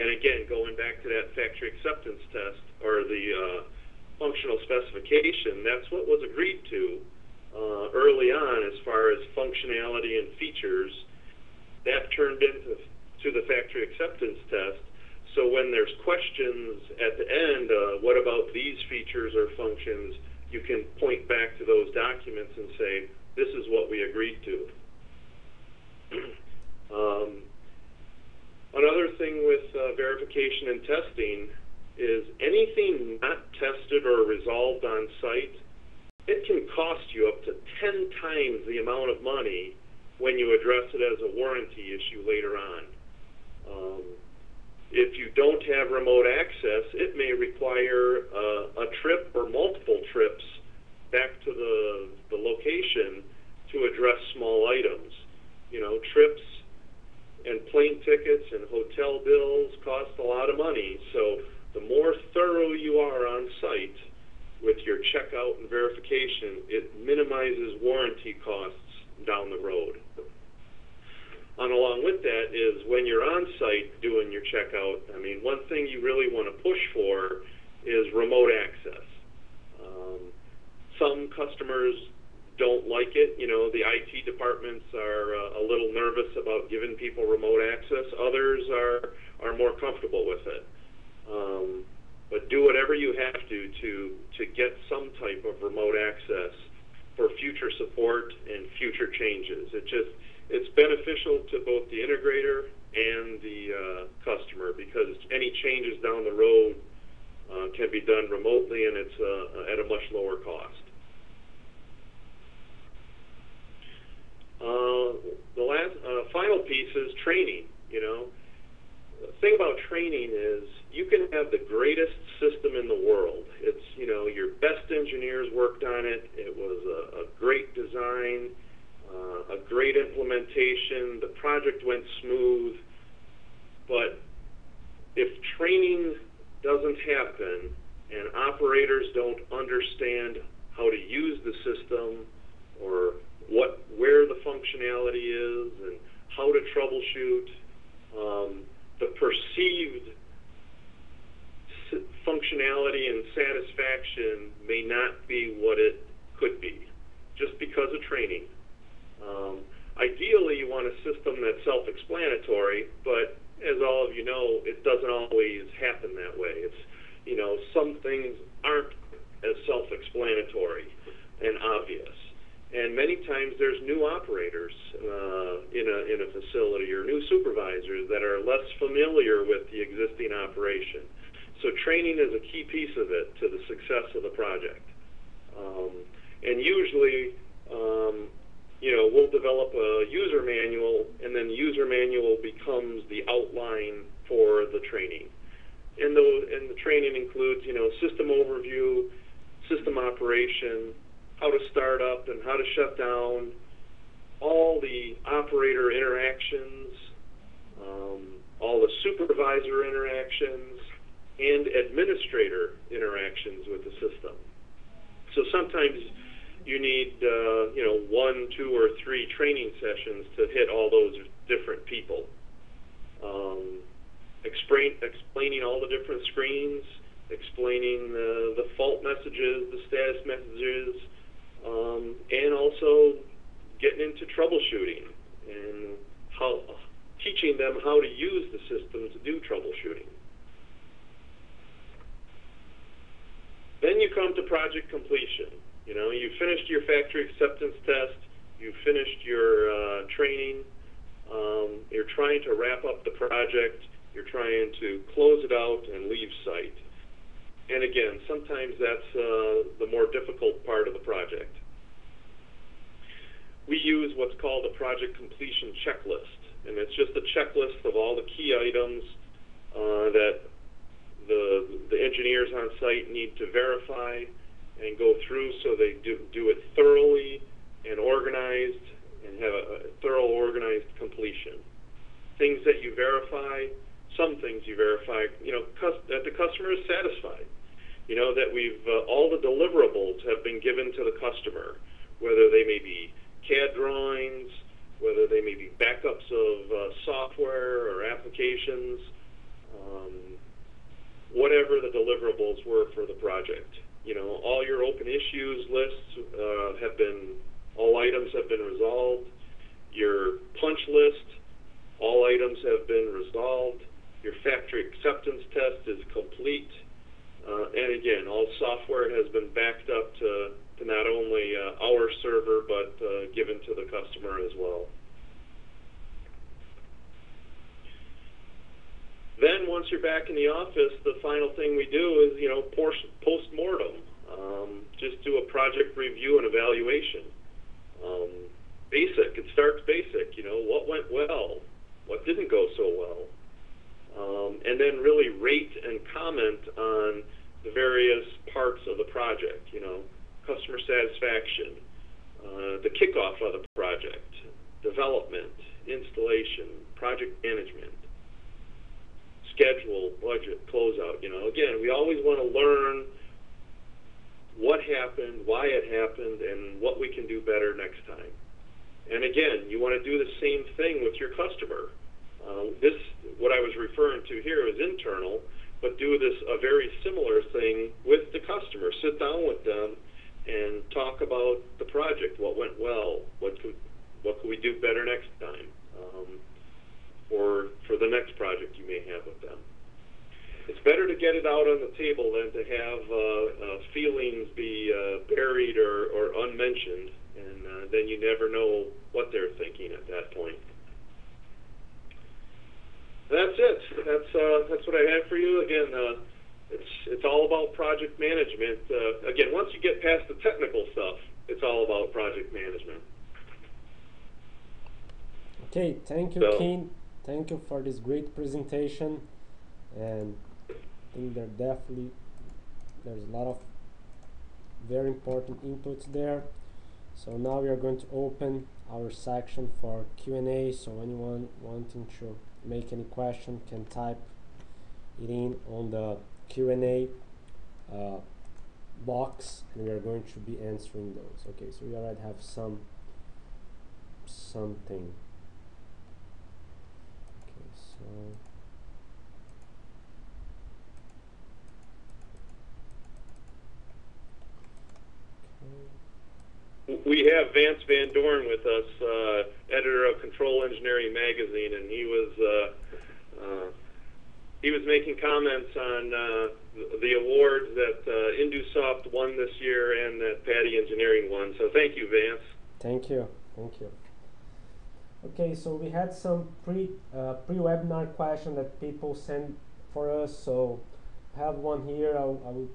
And again, going back to that factory acceptance test, or the functional specification, that's what was agreed to early on as far as functionality and features. That turned into the factory acceptance test. So when there's questions at the end, what about these features or functions, you can point back to those documents and say, this is what we agreed to. Another thing with verification and testing is anything not tested or resolved on site, it can cost you up to 10 times the amount of money when you address it as a warranty issue later on. If you don't have remote access, it may require a trip or multiple trips back to the location to address small items. Trips and plane tickets and hotel bills cost a lot of money. So the more thorough you are on site with your checkout and verification, it minimizes warranty costs down the road. And along with that is when you're on site doing your checkout, one thing you really want to push for is remote access. Some customers don't like it. The IT departments are a little nervous about giving people remote access. Others are more comfortable with it. But do whatever you have to get some type of remote access for future support and future changes. It's beneficial to both the integrator and the customer, because any changes down the road can be done remotely, and it's at a much lower cost. The last final piece is training. The thing about training is you can have the greatest system in the world. It's, your best engineers worked on it. It was a great design, a great implementation. The project went smooth. But if training doesn't happen and operators don't understand how to use the system, or where the functionality is and how to troubleshoot, the perceived functionality and satisfaction may not be what it could be. just because of training. Ideally, you want a system that's self-explanatory, but as all of you know, it doesn't always happen that way. It's, you know, some things aren't as self-explanatory and obvious. And many times there's new operators in a facility or new supervisors that are less familiar with the existing operation. So training is a key piece of it to the success of the project. And usually, you know, we'll develop a user manual, and then the user manual becomes the outline for the training. And the training includes, you know, system overview, system operation, how to start up and how to shut down, all the operator interactions, all the supervisor interactions, and administrator interactions with the system. So sometimes you need, you know, 1, 2, or 3 training sessions to hit all those different people. Explaining all the different screens, explaining the fault messages, the status messages, and also getting into troubleshooting and teaching them how to use the system to do troubleshooting. Then you come to project completion. You know, you finished your factory acceptance test, you finished your training, you're trying to wrap up the project, you're trying to close it out and leave site. And again, sometimes that's the more difficult part of the project. We use what's called a project completion checklist, and it's just a checklist of all the key items that the engineers on site need to verify and go through, so they do it thoroughly and organized and have a thorough organized completion. Things that you verify, some things you verify, you know, that the customer is satisfied. You know, that we've, all the deliverables have been given to the customer, whether they may be CAD drawings, whether they may be backups of software or applications, whatever the deliverables were for the project. You know, all your open issues lists all items have been resolved. Your punch list, all items have been resolved. Your factory acceptance test is complete. And again, all software has been backed up to not only our server, but given to the customer as well. Then once you're back in the office, the final thing we do is, you know, post-mortem. Just do a project review and evaluation. Basic, it starts basic, you know, what went well, what didn't go so well. And then really rate and comment on the various parts of the project, you know, customer satisfaction, the kickoff of the project, development, installation, project management, schedule, budget, closeout. You know, again, we always want to learn what happened, why it happened, and what we can do better next time. And again, you want to do the same thing with your customer. What I was referring to here is internal, but do a very similar thing with the customer. Sit down with them and talk about the project, what went well, what could we do better next time, or for the next project you may have with them. It's better to get it out on the table than to have feelings be buried or unmentioned, and then you never know what they're thinking at that point. That's it. That's what I have for you. Again, it's all about project management. Again, once you get past the technical stuff, it's all about project management. Okay, thank you, Keen. Thank you for this great presentation. And I think there's a lot of very important inputs there. So now we are going to open our section for Q&A. So anyone wanting to make any question can type it in on the Q&A box, and we are going to be answering those. Okay, so we already have something. Okay, so We have Vance Van Dorn with us, editor of Control Engineering magazine, and he was making comments on the awards that InduSoft won this year and that Patti Engineering won. So thank you, Vance. Thank you. Thank you. Okay, so we had some pre-webinar question that people sent for us. So I have one here. I will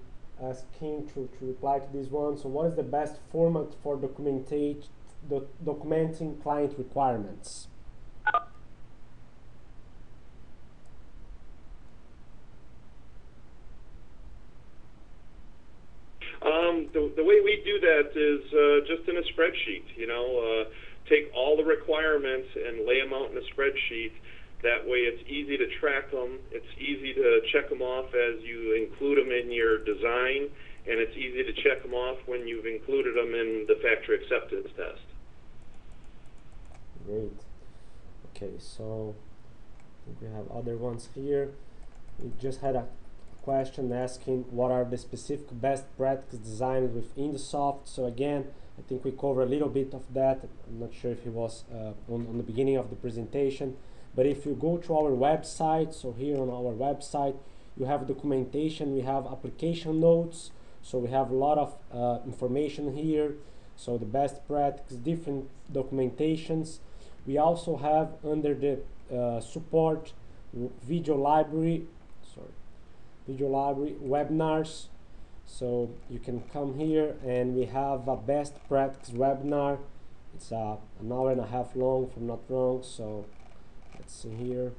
ask him to reply to this one. So what is the best format for documenting client requirements? The way we do that is just in a spreadsheet. Take all the requirements and lay them out in a spreadsheet. That way it's easy to track them, it's easy to check them off as you include them in your design, and it's easy to check them off when you've included them in the factory acceptance test. Great. Okay, so I think we have other ones here. We just had a question asking what are the specific best practice designed with InduSoft. So again, I think we covered a little bit of that. I'm not sure if it was on the beginning of the presentation, but if you go to our website, so here on our website, you have documentation, we have application notes, so we have a lot of information here. So the best practice, different documentations. We also have under the support video library webinars. So you can come here and we have a best practice webinar. It's an hour and a half long if I'm not wrong. So let's see here.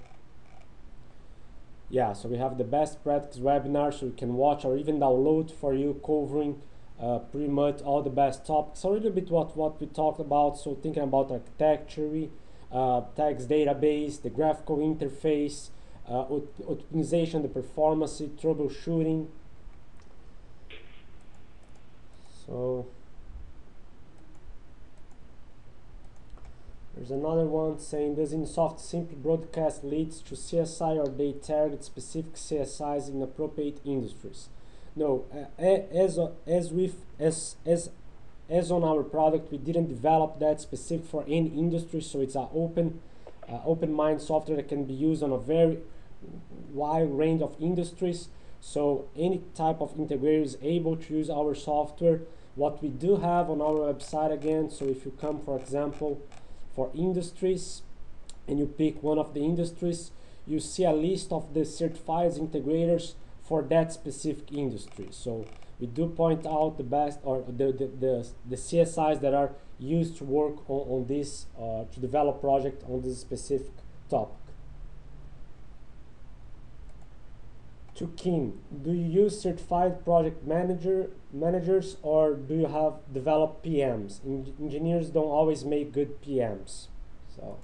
Yeah, so we have the best practice webinar, so you can watch or even download for you, covering pretty much all the best topics. So a little bit what we talked about. So thinking about architecture, text database, the graphical interface, optimization, the performance, troubleshooting. So there's another one saying, does InduSoft simply broadcast leads to CSI or they target specific CSIs in appropriate industries? No, as on our product, we didn't develop that specific for any industry, so it's an open mind software that can be used on a very wide range of industries. So any type of integrator is able to use our software. What we do have on our website again, so if you come, for example, for industries, and you pick one of the industries, you see a list of the certified integrators for that specific industry. So we do point out the best, or the CSIs that are used to work on this, to develop project on this specific topic. To Kim, do you use certified project managers or do you have developed PMs? Engineers don't always make good PMs. So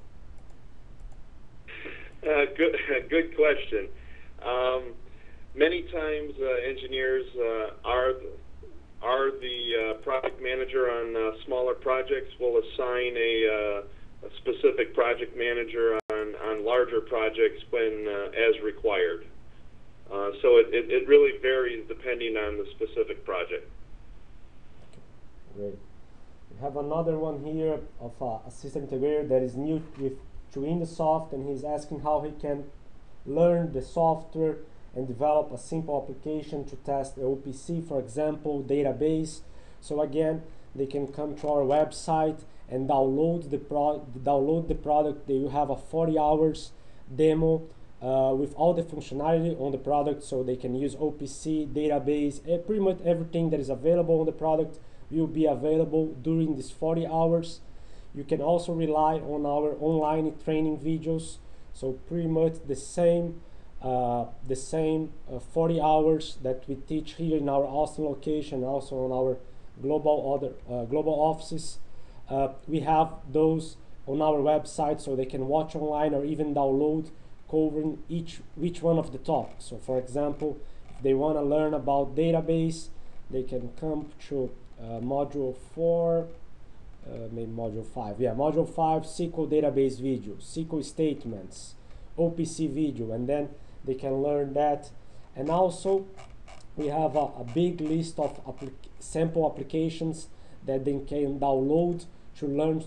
good question. Many times engineers are the project manager on smaller projects. Will assign a specific project manager on larger projects when as required. So it really varies depending on the specific project. Great. We have another one here of a system integrator that is new to InduSoft, and he's asking how he can learn the software and develop a simple application to test the OPC, for example, database. So again, they can come to our website and download the product. They will have a 40 hours demo with all the functionality on the product, so they can use OPC, database, pretty much everything that is available on the product will be available during these 40 hours. You can also rely on our online training videos, so pretty much the same 40 hours that we teach here in our Austin location, also on our global offices. We have those on our website, so they can watch online or even download, covering each one of the topics. So for example, if they want to learn about database, they can come to module 4, maybe module 5. Yeah, module 5, SQL database video, SQL statements, OPC video, and then they can learn that. And also we have a big list of sample applications that they can download to learn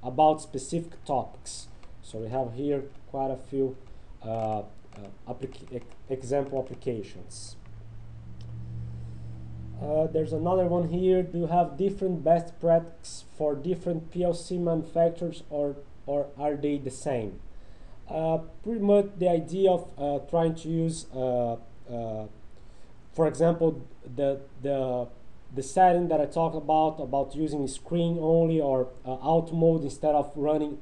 about specific topics. So we have here quite a few example applications. There's another one here. Do you have different best practices for different PLC manufacturers, or are they the same? Pretty much the idea of trying to use, for example, the setting that I talked about using screen only or auto mode instead of running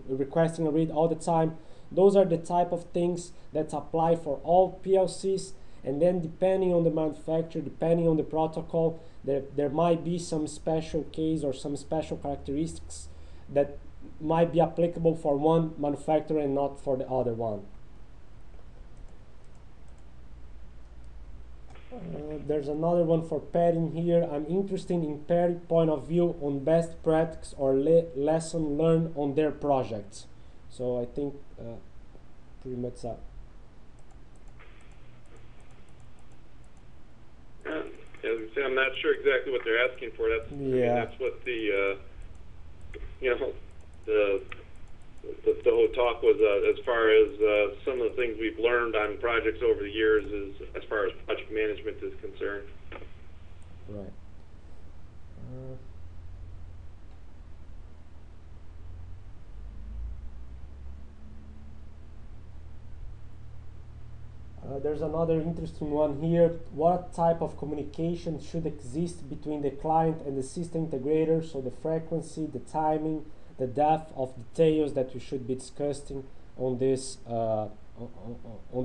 requesting a read all the time. Those are the type of things that apply for all PLCs. And then depending on the manufacturer, depending on the protocol, there might be some special case or some special characteristics that might be applicable for one manufacturer and not for the other one. There's another one for Patti here. I'm interested in Patti point of view on best practice or lesson learned on their projects. So I think pretty much that. I'm not sure exactly what they're asking for. That's yeah. I mean, that's what the the whole talk was as far as some of the things we've learned on projects over the years is as far as project management is concerned. Right. There's another interesting one here. What type of communication should exist between the client and the system integrator? So the frequency, the timing, the depth of details that we should be discussing on this on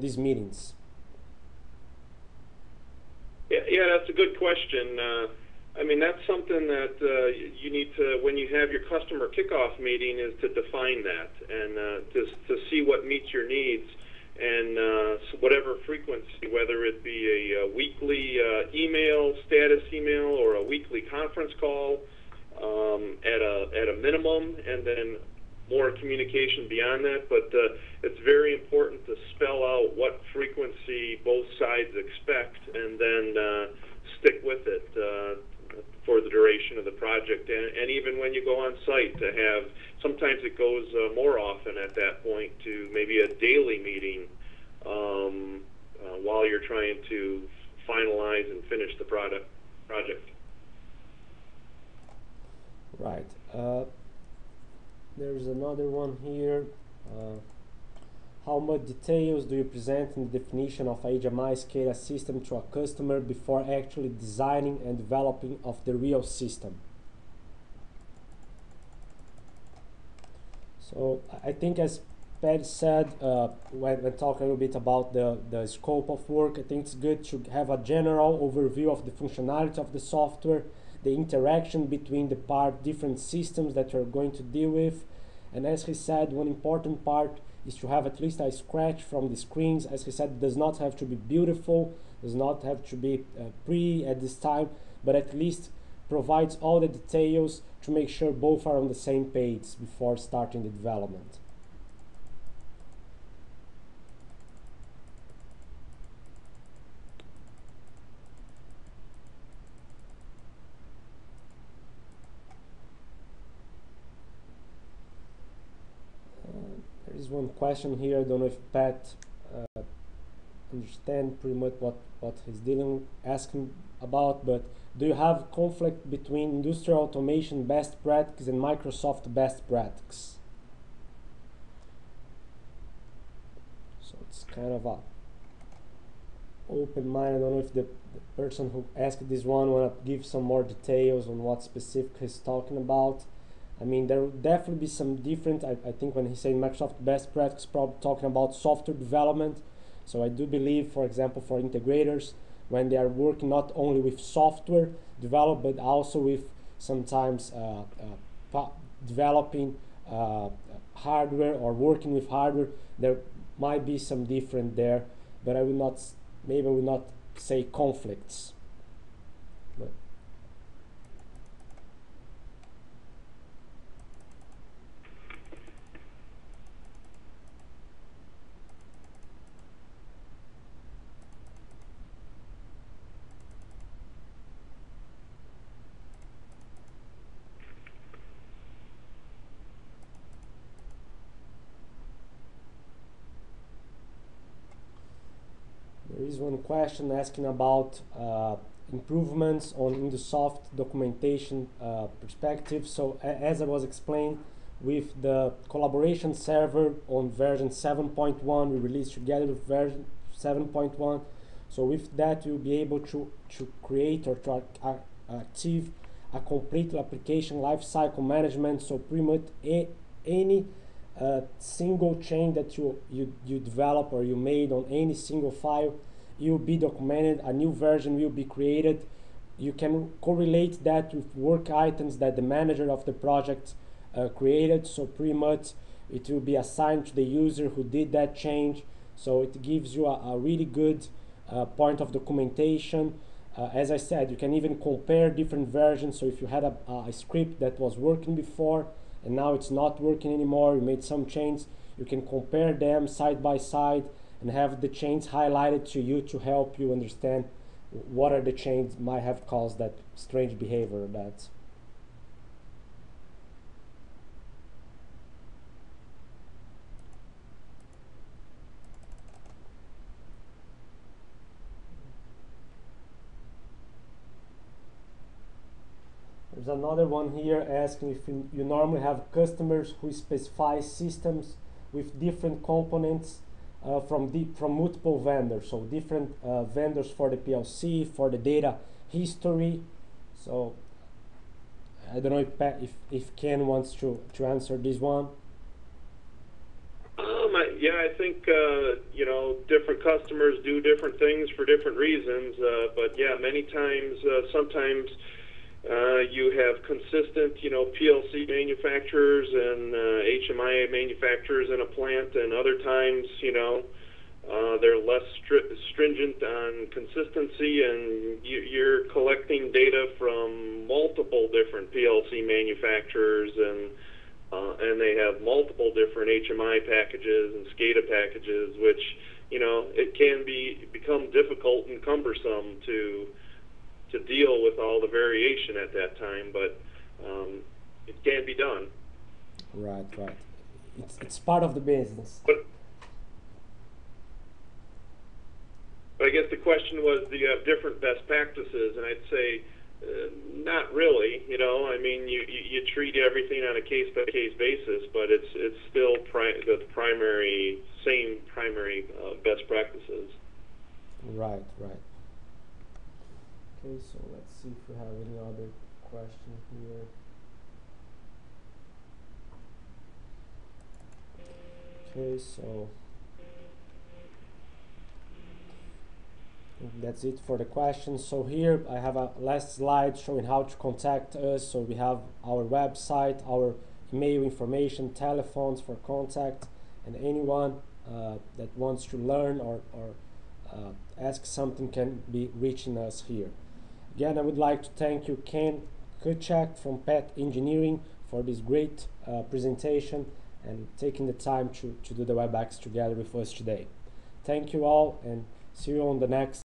these meetings. Yeah, that's a good question. I mean, that's something that you need to, when you have your customer kickoff meeting, is to define that and to see what meets your needs. And whatever frequency, whether it be a weekly email, status email, or a weekly conference call at a minimum, and then more communication beyond that. But it's very important to spell out what frequency both sides expect, and then stick with it for the duration of the project. And even when you go on site, to have, sometimes it goes more often at that point to maybe a daily meeting while you're trying to finalize and finish the project. Right. There's another one here. How much details do you present in the definition of a HMI SCADA system to a customer before actually designing and developing of the real system? So I think, as Patti said, when talking a little bit about the scope of work, I think it's good to have a general overview of the functionality of the software, the interaction between the different systems that you're going to deal with. And as he said, one important part is to have at least a scratch from the screens. As he said, it does not have to be beautiful, does not have to be pretty at this time, but at least provides all the details to make sure both are on the same page before starting the development. There is one question here. I don't know if Pat understand pretty much what he's asking about, but do you have conflict between industrial automation best practice and Microsoft best practice? So it's kind of a open mind. I don't know if the person who asked this one want to give some more details on what specific he's talking about. I mean, there will definitely be some different, I think when he's saying Microsoft best practice, probably talking about software development. So I do believe, for example, for integrators, when they are working not only with software developed, but also with sometimes developing hardware or working with hardware, there might be some different there, but I will not, maybe I will not say conflicts. But There is one question asking about improvements on InduSoft documentation perspective. So as I was explained, with the collaboration server on version 7.1, we released together with version 7.1. So with that, you'll be able to create or to achieve a complete application lifecycle management. So pretty much any single change that you develop or you made on any single file, you'll be documented. A new version will be created. You can correlate that with work items that the manager of the project created. So pretty much it will be assigned to the user who did that change. So it gives you a really good point of documentation. As I said, you can even compare different versions. So if you had a script that was working before and now it's not working anymore, you made some changes, you can compare them side by side and have the change highlighted to you to help you understand what are the changes might have caused that strange behavior. There's another one here asking if you normally have customers who specify systems with different components from multiple vendors, so different vendors for the PLC, for the data history. So I don't know if Ken wants to answer this one. Yeah, I think you know, different customers do different things for different reasons, but yeah, many times, sometimes you have consistent, you know, PLC manufacturers and HMI manufacturers in a plant, and other times, you know, they're less stringent on consistency, and you're collecting data from multiple different PLC manufacturers, and they have multiple different HMI packages and SCADA packages, which, you know, it can become difficult and cumbersome to deal with all the variation at that time, but it can be done. Right. It's part of the business. But I guess the question was, do you have different best practices? And I'd say not really. You know, I mean, you treat everything on a case-by-case basis, but it's still the same primary best practices. Right. Okay, so let's see if we have any other question here. Okay, so that's it for the questions. So here I have a last slide showing how to contact us. So we have our website, our email information, telephones for contact, and anyone that wants to learn or ask something can be reaching us here. Again, I would like to thank you, Ken Kutchek from Patti Engineering, for this great presentation and taking the time to do the WebEx together with us today. Thank you all, and see you on the next